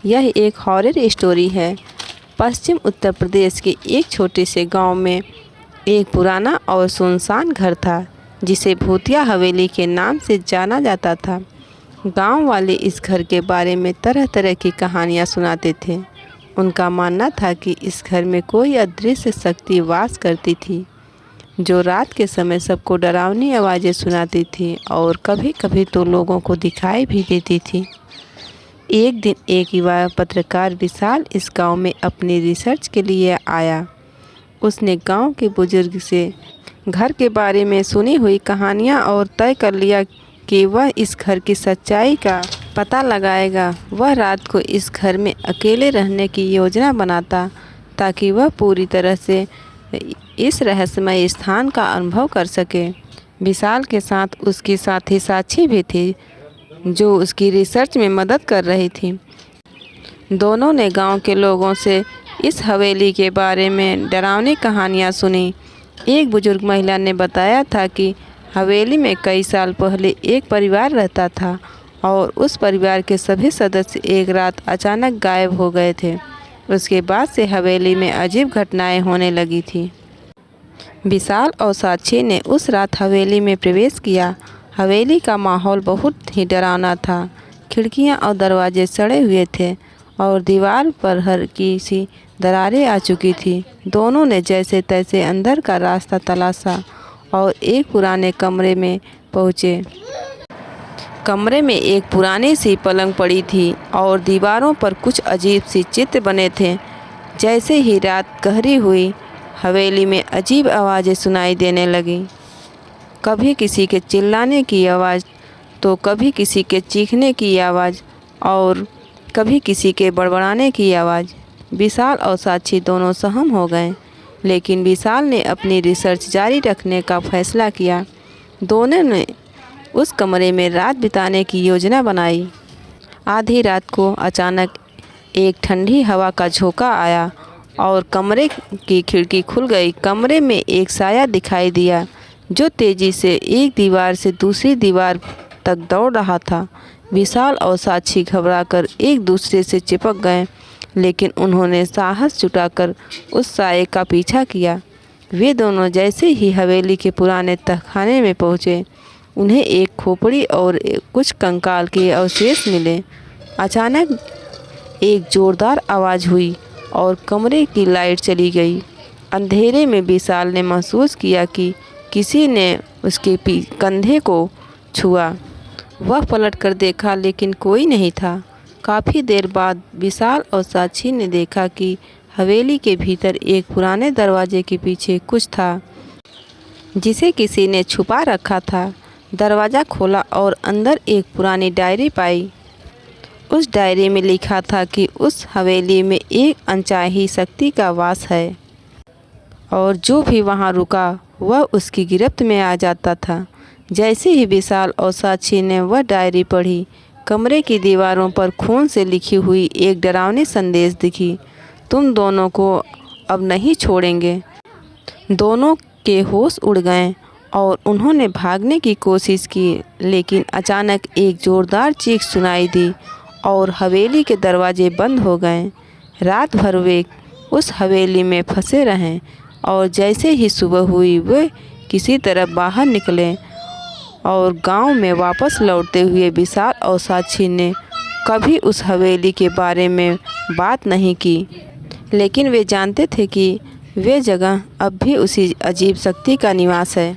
यह एक horror story है। पश्चिम उत्तर प्रदेश के एक छोटे से गांव में एक पुराना और सुनसान घर था जिसे भूतिया हवेली के नाम से जाना जाता था। गांव वाले इस घर के बारे में तरह तरह की कहानियां सुनाते थे। उनका मानना था कि इस घर में कोई अदृश्य शक्ति वास करती थी जो रात के समय सबको डरावनी आवाज़ें सुनाती थी और कभी कभी तो लोगों को दिखाई भी देती थी। एक दिन एक युवा पत्रकार विशाल इस गांव में अपनी रिसर्च के लिए आया। उसने गांव के बुजुर्ग से घर के बारे में सुनी हुई कहानियां और तय कर लिया कि वह इस घर की सच्चाई का पता लगाएगा। वह रात को इस घर में अकेले रहने की योजना बनाता ताकि वह पूरी तरह से इस रहस्यमय स्थान का अनुभव कर सके। विशाल के साथ उसकी साथी साक्षी भी थी जो उसकी रिसर्च में मदद कर रही थी। दोनों ने गांव के लोगों से इस हवेली के बारे में डरावनी कहानियां सुनी। एक बुजुर्ग महिला ने बताया था कि हवेली में कई साल पहले एक परिवार रहता था और उस परिवार के सभी सदस्य एक रात अचानक गायब हो गए थे। उसके बाद से हवेली में अजीब घटनाएं होने लगी थी। विशाल और साक्षी ने उस रात हवेली में प्रवेश किया। हवेली का माहौल बहुत ही डरावना था। खिड़कियां और दरवाजे सड़े हुए थे और दीवार पर हल्की सी दरारें आ चुकी थी। दोनों ने जैसे तैसे अंदर का रास्ता तलाशा और एक पुराने कमरे में पहुँचे। कमरे में एक पुरानी सी पलंग पड़ी थी और दीवारों पर कुछ अजीब सी चित्र बने थे। जैसे ही रात गहरी हुई, हवेली में अजीब आवाज़ें सुनाई देने लगीं। कभी किसी के चिल्लाने की आवाज़ तो कभी किसी के चीखने की आवाज़ और कभी किसी के बड़बड़ाने की आवाज़। विशाल और साक्षी दोनों सहम हो गए, लेकिन विशाल ने अपनी रिसर्च जारी रखने का फैसला किया। दोनों ने उस कमरे में रात बिताने की योजना बनाई। आधी रात को अचानक एक ठंडी हवा का झोंका आया और कमरे की खिड़की खुल गई। कमरे में एक साया दिखाई दिया जो तेज़ी से एक दीवार से दूसरी दीवार तक दौड़ रहा था। विशाल और साक्षी घबराकर एक दूसरे से चिपक गए, लेकिन उन्होंने साहस जुटाकर उस साये का पीछा किया। वे दोनों जैसे ही हवेली के पुराने तहखाने में पहुँचे, उन्हें एक खोपड़ी और कुछ कंकाल के अवशेष मिले। अचानक एक ज़ोरदार आवाज़ हुई और कमरे की लाइट चली गई। अंधेरे में विशाल ने महसूस किया कि किसी ने उसके कंधे को छुआ। वह पलट कर देखा, लेकिन कोई नहीं था। काफ़ी देर बाद विशाल और साक्षी ने देखा कि हवेली के भीतर एक पुराने दरवाजे के पीछे कुछ था जिसे किसी ने छुपा रखा था। दरवाज़ा खोला और अंदर एक पुरानी डायरी पाई। उस डायरी में लिखा था कि उस हवेली में एक अनचाही शक्ति का वास है और जो भी वहां रुका वह उसकी गिरफ्त में आ जाता था। जैसे ही विशाल और साक्षी ने वह डायरी पढ़ी, कमरे की दीवारों पर खून से लिखी हुई एक डरावनी संदेश दिखी, तुम दोनों को अब नहीं छोड़ेंगे। दोनों के होश उड़ गए और उन्होंने भागने की कोशिश की, लेकिन अचानक एक ज़ोरदार चीख सुनाई दी और हवेली के दरवाजे बंद हो गए। रात भर वे उस हवेली में फंसे रहें और जैसे ही सुबह हुई वे किसी तरह बाहर निकले और गांव में वापस लौटते हुए विशाल और साक्षी ने कभी उस हवेली के बारे में बात नहीं की, लेकिन वे जानते थे कि वे जगह अब भी उसी अजीब शक्ति का निवास है।